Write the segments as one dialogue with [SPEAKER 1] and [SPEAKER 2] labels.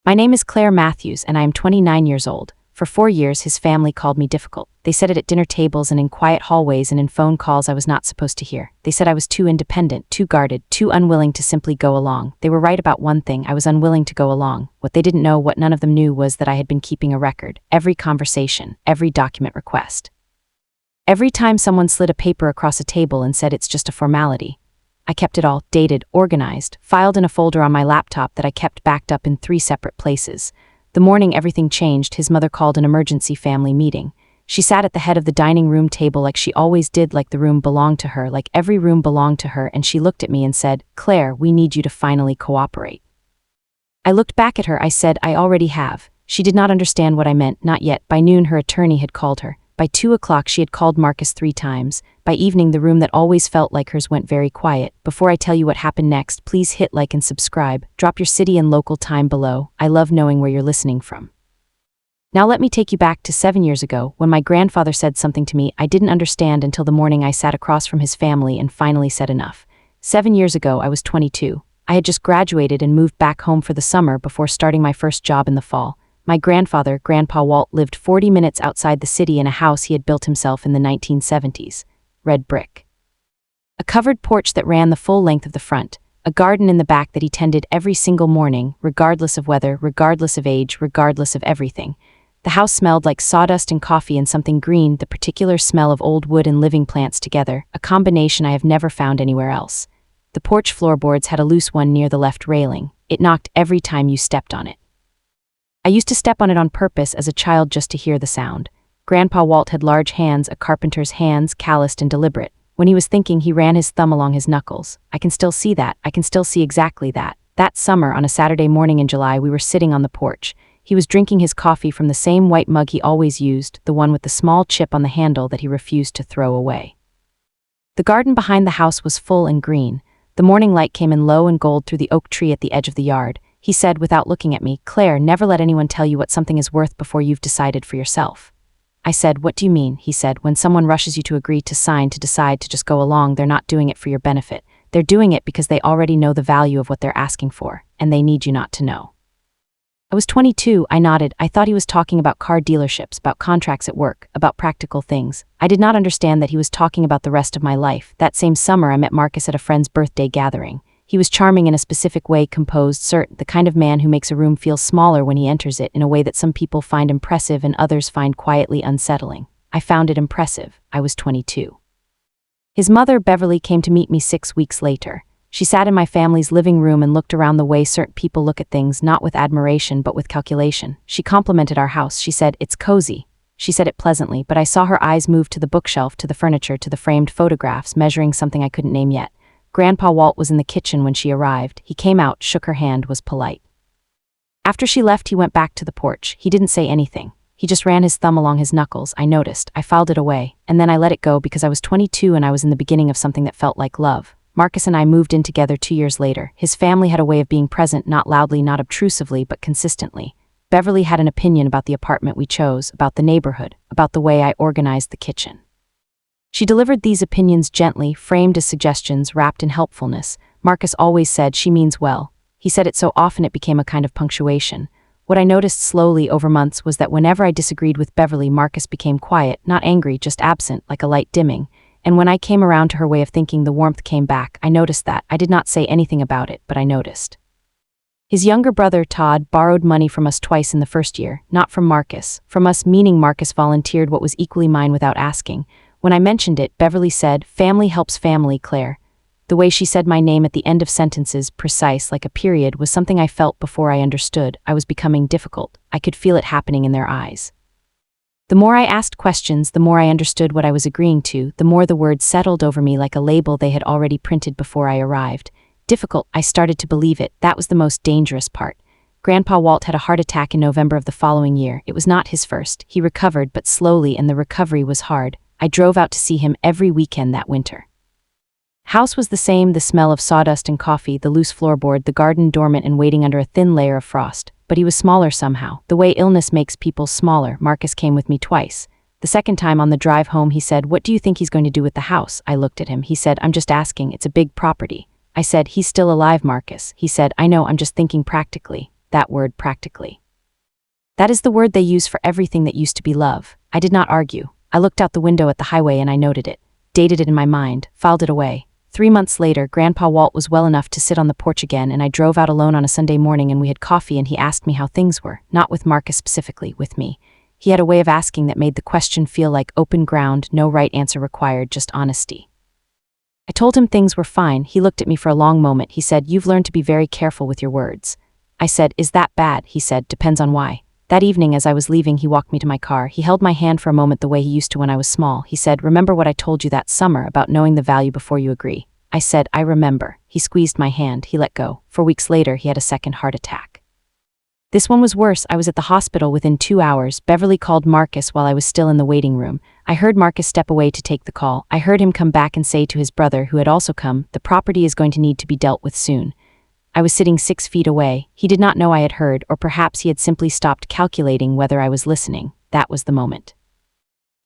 [SPEAKER 1] My name is Claire Matthews, and I am 29 years old. For 4 years, his family called me difficult. They said it at dinner tables and in quiet hallways and in phone calls I was not supposed to hear. They said I was too independent, too guarded, too unwilling to simply go along. They were right about one thing: I was unwilling to go along. What they didn't know, what none of them knew, was that I had been keeping a record. Every conversation, every document request. Every time someone slid a paper across a table and said it's just a formality. I kept it all, dated, organized, filed in a folder on my laptop that I kept backed up in 3 separate places. The morning everything changed, his mother called an emergency family meeting. She sat at the head of the dining room table like she always did, like the room belonged to her, like every room belonged to her, and she looked at me and said, "Claire, we need you to finally cooperate." I looked back at her. I said, "I already have." She did not understand what I meant, not yet. By noon, her attorney had called her. By 2 o'clock, she had called Marcus 3 times. By evening, the room that always felt like hers went very quiet. Before I tell you what happened next, please hit like and subscribe. Drop your city and local time below. I love knowing where you're listening from. Now let me take you back to 7 years ago, when my grandfather said something to me I didn't understand until the morning I sat across from his family and finally said enough. 7 years ago, I was 22. I had just graduated and moved back home for the summer before starting my first job in the fall. My grandfather, Grandpa Walt, lived 40 minutes outside the city in a house he had built himself in the 1970s. Red brick. A covered porch that ran the full length of the front, a garden in the back that he tended every single morning, regardless of weather, regardless of age, regardless of everything. The house smelled like sawdust and coffee and something green, the particular smell of old wood and living plants together, a combination I have never found anywhere else. The porch floorboards had a loose one near the left railing. It knocked every time you stepped on it. I used to step on it on purpose as a child just to hear the sound. Grandpa Walt had large hands, a carpenter's hands, calloused and deliberate. When he was thinking, he ran his thumb along his knuckles. I can still see that. I can still see exactly that. That summer, on a Saturday morning in July, we were sitting on the porch. He was drinking his coffee from the same white mug he always used, the one with the small chip on the handle that he refused to throw away. The garden behind the house was full and green. The morning light came in low and gold through the oak tree at the edge of the yard. He said without looking at me, "Claire, never let anyone tell you what something is worth before you've decided for yourself." I said, "What do you mean?" He said, "When someone rushes you to agree, to sign, to decide, to just go along, they're not doing it for your benefit. They're doing it because they already know the value of what they're asking for, and they need you not to know." I was 22, I nodded. I thought he was talking about car dealerships, about contracts at work, about practical things. I did not understand that he was talking about the rest of my life. That same summer, I met Marcus at a friend's birthday gathering. He was charming in a specific way, composed, certain, the kind of man who makes a room feel smaller when he enters it in a way that some people find impressive and others find quietly unsettling. I found it impressive. I was 22. His mother, Beverly, came to meet me 6 weeks later. She sat in my family's living room and looked around the way certain people look at things, not with admiration but with calculation. She complimented our house. She said, "It's cozy." She said it pleasantly, but I saw her eyes move to the bookshelf, to the furniture, to the framed photographs, measuring something I couldn't name yet. Grandpa Walt was in the kitchen when she arrived. He came out, shook her hand, was polite. After she left, he went back to the porch. He didn't say anything. He just ran his thumb along his knuckles. I noticed. I filed it away, and then I let it go because I was 22 and I was in the beginning of something that felt like love. Marcus and I moved in together 2 years later. His family had a way of being present, not loudly, not obtrusively, but consistently. Beverly had an opinion about the apartment we chose, about the neighborhood, about the way I organized the kitchen. She delivered these opinions gently, framed as suggestions, wrapped in helpfulness. Marcus always said, "She means well." He said it so often it became a kind of punctuation. What I noticed slowly over months was that whenever I disagreed with Beverly, Marcus became quiet, not angry, just absent, like a light dimming. And when I came around to her way of thinking, the warmth came back. I noticed that. I did not say anything about it, but I noticed. His younger brother, Todd, borrowed money from us twice in the first year, not from Marcus. From us, meaning Marcus volunteered what was equally mine without asking. When I mentioned it, Beverly said, "Family helps family, Claire." The way she said my name at the end of sentences, precise, like a period, was something I felt before I understood. I was becoming difficult. I could feel it happening in their eyes. The more I asked questions, the more I understood what I was agreeing to, the more the word settled over me like a label they had already printed before I arrived. Difficult, I started to believe it. That was the most dangerous part. Grandpa Walt had a heart attack in November of the following year. It was not his first. He recovered, but slowly, and the recovery was hard. I drove out to see him every weekend that winter. House was the same, the smell of sawdust and coffee, the loose floorboard, the garden dormant and waiting under a thin layer of frost. But he was smaller somehow, the way illness makes people smaller. Marcus came with me twice. The second time on the drive home he said, "What do you think he's going to do with the house?" I looked at him. He said, "I'm just asking, it's a big property." I said, "He's still alive, Marcus." He said, "I know, I'm just thinking practically." that word practically. That is the word they use for everything that used to be love. I did not argue. I looked out the window at the highway and I noted it, dated it in my mind, filed it away. 3 months later, Grandpa Walt was well enough to sit on the porch again, and I drove out alone on a Sunday morning and we had coffee and he asked me how things were, not with Marcus specifically, with me. He had a way of asking that made the question feel like open ground, no right answer required, just honesty. I told him things were fine. He looked at me for a long moment. He said, "You've learned to be very careful with your words." I said, "Is that bad?" He said, "Depends on why." That evening, as I was leaving, he walked me to my car. He held my hand for a moment the way he used to when I was small. He said, "Remember what I told you that summer about knowing the value before you agree?" I said, "I remember." He squeezed my hand. He let go. 4 weeks later, he had a second heart attack. This one was worse. I was at the hospital within 2 hours. Beverly called Marcus while I was still in the waiting room. I heard Marcus step away to take the call. I heard him come back and say to his brother, who had also come, "The property is going to need to be dealt with soon." I was sitting 6 feet away. He did not know I had heard, or perhaps he had simply stopped calculating whether I was listening. That was the moment.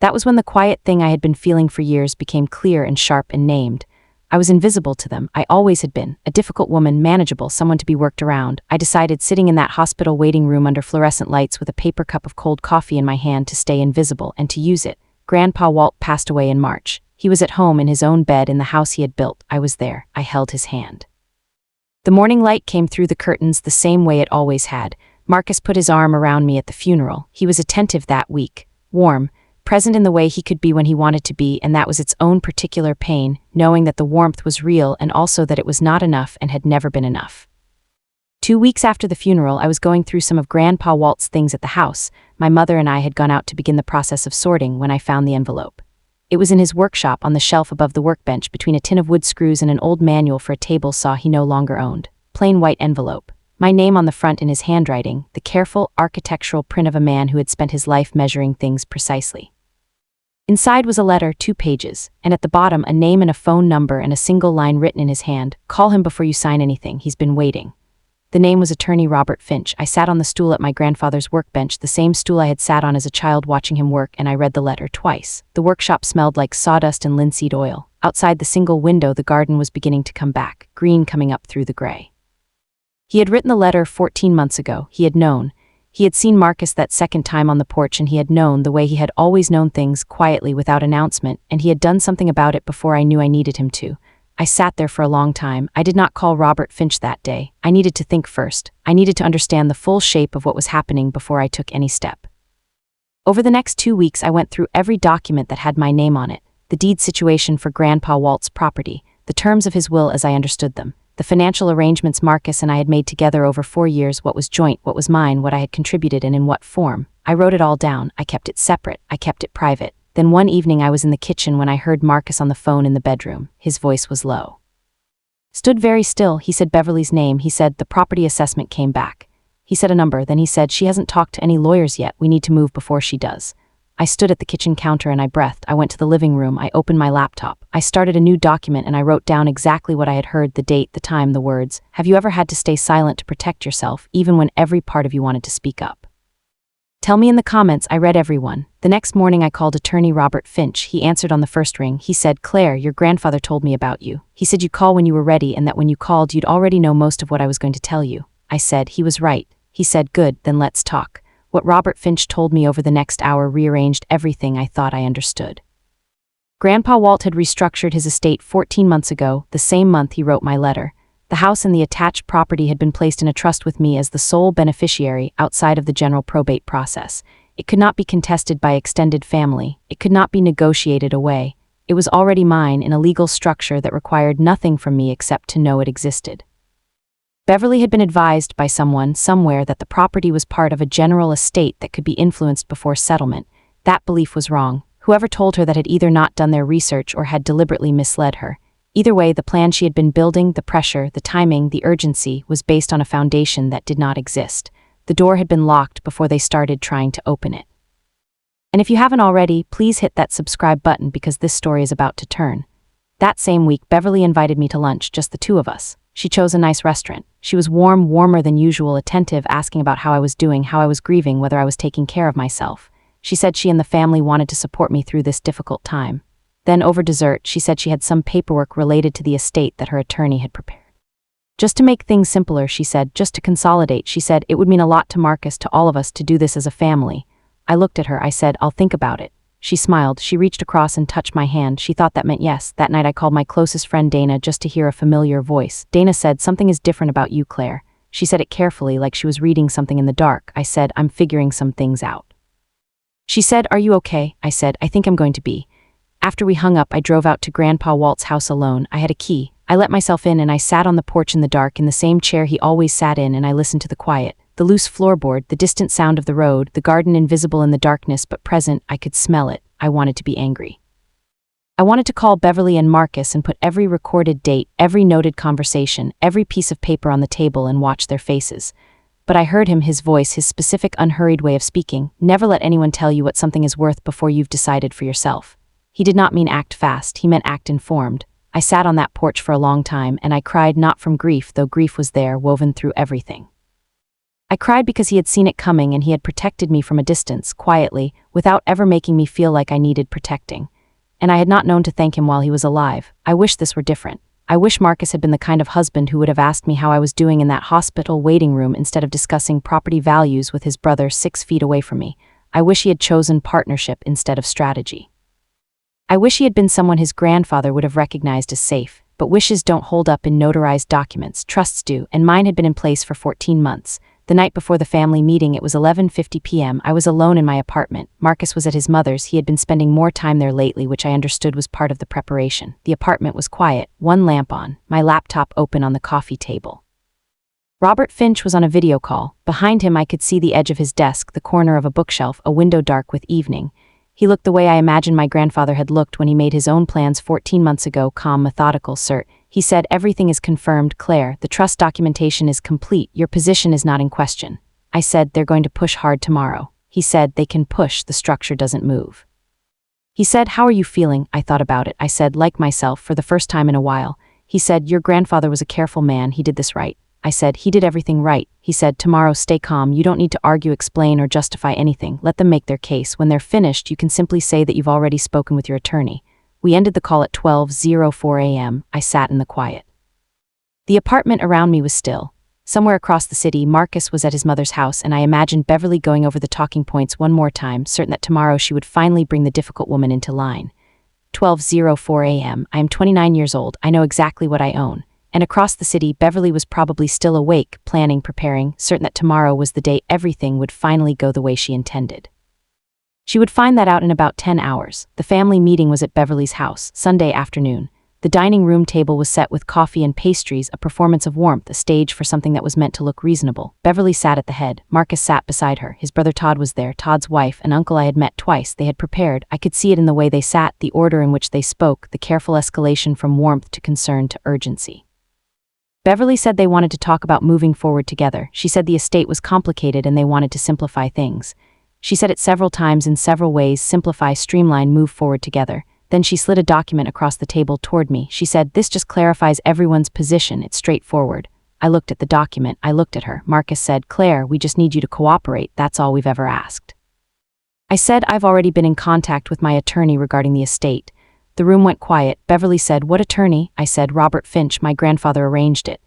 [SPEAKER 1] That was when the quiet thing I had been feeling for years became clear and sharp and named. I was invisible to them. I always had been. A difficult woman, manageable, someone to be worked around. I decided, sitting in that hospital waiting room under fluorescent lights with a paper cup of cold coffee in my hand, to stay invisible and to use it. Grandpa Walt passed away in March. He was at home in his own bed in the house he had built. I was there. I held his hand. The morning light came through the curtains the same way it always had. Marcus put his arm around me at the funeral. He was attentive that week, warm, present in the way he could be when he wanted to be, and that was its own particular pain, knowing that the warmth was real and also that it was not enough and had never been enough. 2 weeks after the funeral, I was going through some of Grandpa Walt's things at the house. My mother and I had gone out to begin the process of sorting when I found the envelope. It was in his workshop on the shelf above the workbench between a tin of wood screws and an old manual for a table saw he no longer owned. Plain white envelope. My name on the front in his handwriting, the careful, architectural print of a man who had spent his life measuring things precisely. Inside was a letter, 2 pages, and at the bottom a name and a phone number and a single line written in his hand. "Call him before you sign anything. He's been waiting." The name was Attorney Robert Finch. I sat on the stool at my grandfather's workbench, the same stool I had sat on as a child watching him work, and I read the letter twice. The workshop smelled like sawdust and linseed oil. Outside the single window, the garden was beginning to come back, green coming up through the gray. He had written the letter 14 months ago. He had known. He had seen Marcus that second time on the porch, and he had known the way he had always known things, quietly, without announcement, and he had done something about it before I knew I needed him to. I sat there for a long time. I did not call Robert Finch that day. I needed to think first. I needed to understand the full shape of what was happening before I took any step. Over the next 2 weeks, I went through every document that had my name on it: the deed situation for Grandpa Walt's property, the terms of his will as I understood them, the financial arrangements Marcus and I had made together over 4 years, what was joint, what was mine, what I had contributed, and in what form. I wrote it all down. I kept it separate. I kept it private. Then one evening I was in the kitchen when I heard Marcus on the phone in the bedroom. His voice was low. Stood very still. He said Beverly's name. He said the property assessment came back. He said a number. Then he said, "She hasn't talked to any lawyers yet. We need to move before she does." I stood at the kitchen counter and I breathed. I went to the living room. I opened my laptop. I started a new document and I wrote down exactly what I had heard, the date, the time, the words. "Have you ever had to stay silent to protect yourself, even when every part of you wanted to speak up?" Tell me in the comments. I read everyone. The next morning I called Attorney Robert Finch. He answered on the first ring. He said, "Claire, your grandfather told me about you. He said you'd call when you were ready and that when you called you'd already know most of what I was going to tell you." I said, "He was right." He said, "Good, then let's talk." What Robert Finch told me over the next hour rearranged everything I thought I understood. Grandpa Walt had restructured his estate 14 months ago, the same month he wrote my letter. The house and the attached property had been placed in a trust with me as the sole beneficiary outside of the general probate process. It could not be contested by extended family. It could not be negotiated away. It was already mine in a legal structure that required nothing from me except to know it existed. Beverly had been advised by someone somewhere that the property was part of a general estate that could be influenced before settlement. That belief was wrong. Whoever told her that had either not done their research or had deliberately misled her. Either way, the plan she had been building, the pressure, the timing, the urgency, was based on a foundation that did not exist. The door had been locked before they started trying to open it. And if you haven't already, please hit that subscribe button because this story is about to turn. That same week, Beverly invited me to lunch, just the two of us. She chose a nice restaurant. She was warm, warmer than usual, attentive, asking about how I was doing, how I was grieving, whether I was taking care of myself. She said she and the family wanted to support me through this difficult time. Then over dessert, she said she had some paperwork related to the estate that her attorney had prepared. Just to make things simpler, she said, just to consolidate, she said, it would mean a lot to Marcus, to all of us, to do this as a family. I looked at her, I said, I'll think about it. She smiled, she reached across and touched my hand, she thought that meant yes. That night I called my closest friend Dana just to hear a familiar voice. Dana said, something is different about you, Claire. She said it carefully, like she was reading something in the dark. I said, I'm figuring some things out. She said, are you okay? I said, I think I'm going to be. After we hung up, I drove out to Grandpa Walt's house alone. I had a key. I let myself in and I sat on the porch in the dark in the same chair he always sat in, and I listened to the quiet. The loose floorboard, the distant sound of the road, the garden invisible in the darkness but present. I could smell it. I wanted to be angry. I wanted to call Beverly and Marcus and put every recorded date, every noted conversation, every piece of paper on the table and watch their faces. But I heard him, his voice, his specific, unhurried way of speaking. Never let anyone tell you what something is worth before you've decided for yourself. He did not mean act fast, he meant act informed. I sat on that porch for a long time, and I cried not from grief, though grief was there, woven through everything. I cried because he had seen it coming and he had protected me from a distance, quietly, without ever making me feel like I needed protecting. And I had not known to thank him while he was alive. I wish this were different. I wish Marcus had been the kind of husband who would have asked me how I was doing in that hospital waiting room instead of discussing property values with his brother 6 feet away from me. I wish he had chosen partnership instead of strategy. I wish he had been someone his grandfather would have recognized as safe, but wishes don't hold up in notarized documents, trusts do, and mine had been in place for 14 months. The night before the family meeting, it was 11:50 p.m. I was alone in my apartment. Marcus was at his mother's. He had been spending more time there lately, which I understood was part of the preparation. The apartment was quiet, one lamp on, my laptop open on the coffee table. Robert Finch was on a video call. Behind him I could see the edge of his desk, the corner of a bookshelf, a window dark with evening. He looked the way I imagined my grandfather had looked when he made his own plans 14 months ago, calm, methodical, sir. He said, everything is confirmed, Claire. The trust documentation is complete. Your position is not in question. I said, they're going to push hard tomorrow. He said, they can push, the structure doesn't move. He said, how are you feeling? I thought about it. I said, like myself, for the first time in a while. He said, your grandfather was a careful man. He did this right. I said, he did everything right. He said, tomorrow stay calm. You don't need to argue, explain, or justify anything. Let them make their case. When they're finished, you can simply say that you've already spoken with your attorney. We ended the call at 12:04 a.m. I sat in the quiet. The apartment around me was still. Somewhere across the city, Marcus was at his mother's house, and I imagined Beverly going over the talking points one more time, certain that tomorrow she would finally bring the difficult woman into line. 12:04 a.m. I am 29 years old. I know exactly what I own. And across the city, Beverly was probably still awake, planning, preparing, certain that tomorrow was the day everything would finally go the way she intended. She would find that out in about 10 hours. The family meeting was at Beverly's house, Sunday afternoon. The dining room table was set with coffee and pastries, a performance of warmth, a stage for something that was meant to look reasonable. Beverly sat at the head. Marcus sat beside her. His brother Todd was there, Todd's wife, an uncle I had met twice. They had prepared. I could see it in the way they sat, the order in which they spoke, the careful escalation from warmth to concern to urgency. Beverly said they wanted to talk about moving forward together. She said the estate was complicated and they wanted to simplify things. She said it several times in several ways: simplify, streamline, move forward together. Then she slid a document across the table toward me. She said, this just clarifies everyone's position. It's straightforward. I looked at the document. I looked at her. Marcus said, Claire, we just need you to cooperate. That's all we've ever asked. I said, I've already been in contact with my attorney regarding the estate. The room went quiet. Beverly said, what attorney? I said, Robert Finch. My grandfather arranged it.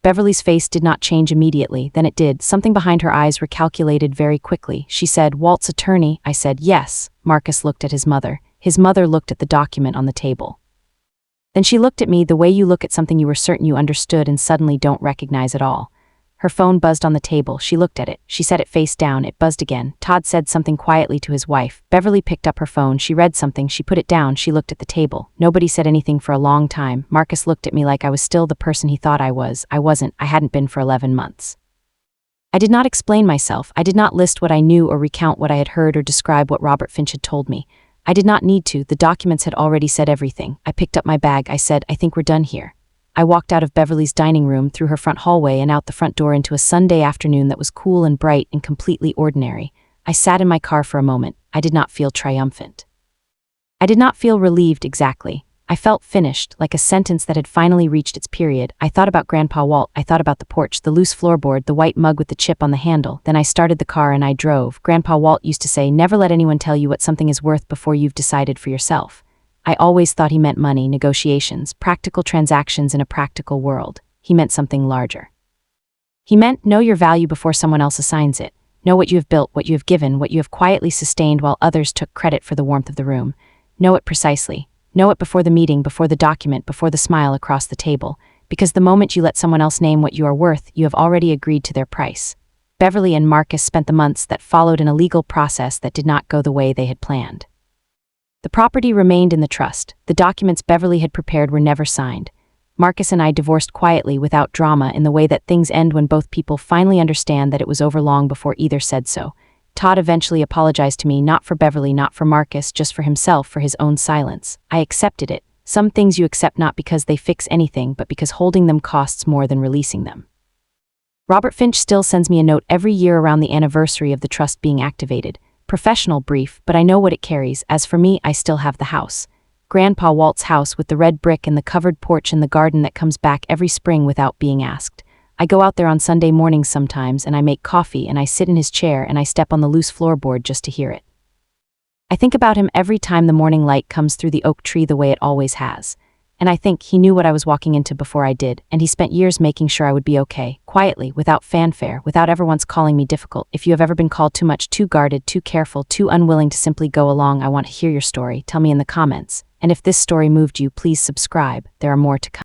[SPEAKER 1] Beverly's face did not change immediately. Then it did. Something behind her eyes recalculated very quickly. She said, Walt's attorney? I said, yes. Marcus looked at his mother. His mother looked at the document on the table. Then she looked at me the way you look at something you were certain you understood and suddenly don't recognize at all. Her phone buzzed on the table. She looked at it. She set it face down. It buzzed again. Todd said something quietly to his wife. Beverly picked up her phone. She read something. She put it down. She looked at the table. Nobody said anything for a long time. Marcus looked at me like I was still the person he thought I was. I wasn't. I hadn't been for 11 months. I did not explain myself. I did not list what I knew or recount what I had heard or describe what Robert Finch had told me. I did not need to. The documents had already said everything. I picked up my bag. I said, I think we're done here. I walked out of Beverly's dining room, through her front hallway and out the front door into a Sunday afternoon that was cool and bright and completely ordinary. I sat in my car for a moment. I did not feel triumphant. I did not feel relieved exactly. I felt finished, like a sentence that had finally reached its period. I thought about Grandpa Walt. I thought about the porch, the loose floorboard, the white mug with the chip on the handle. Then I started the car and I drove. Grandpa Walt used to say, never let anyone tell you what something is worth before you've decided for yourself. I always thought he meant money, negotiations, practical transactions in a practical world. he meant something larger. He meant know your value before someone else assigns it. Know what you have built, what you have given, what you have quietly sustained while others took credit for the warmth of the room. Know it precisely. Know it before the meeting, before the document, before the smile across the table. Because the moment you let someone else name what you are worth, you have already agreed to their price. Beverly and Marcus spent the months that followed in a legal process that did not go the way they had planned. The property remained in the trust. The documents Beverly had prepared were never signed. Marcus and I divorced quietly without drama in the way that things end when both people finally understand that it was over long before either said so. Todd eventually apologized to me, not for Beverly, not for Marcus, just for himself, for his own silence. I accepted it. Some things you accept not because they fix anything, but because holding them costs more than releasing them. Robert Finch still sends me a note every year around the anniversary of the trust being activated. Professional brief, but I know what it carries. As for me, I still have the house. Grandpa Walt's house with the red brick and the covered porch in the garden that comes back every spring without being asked. I go out there on Sunday mornings sometimes and I make coffee and I sit in his chair and I step on the loose floorboard just to hear it. I think about him every time the morning light comes through the oak tree the way it always has. And I think he knew what I was walking into before I did, and he spent years making sure I would be okay, quietly, without fanfare, without ever once calling me difficult. If you have ever been called too much, too guarded, too careful, too unwilling to simply go along, I want to hear your story. Tell me in the comments. And if this story moved you, please subscribe. There are more to come.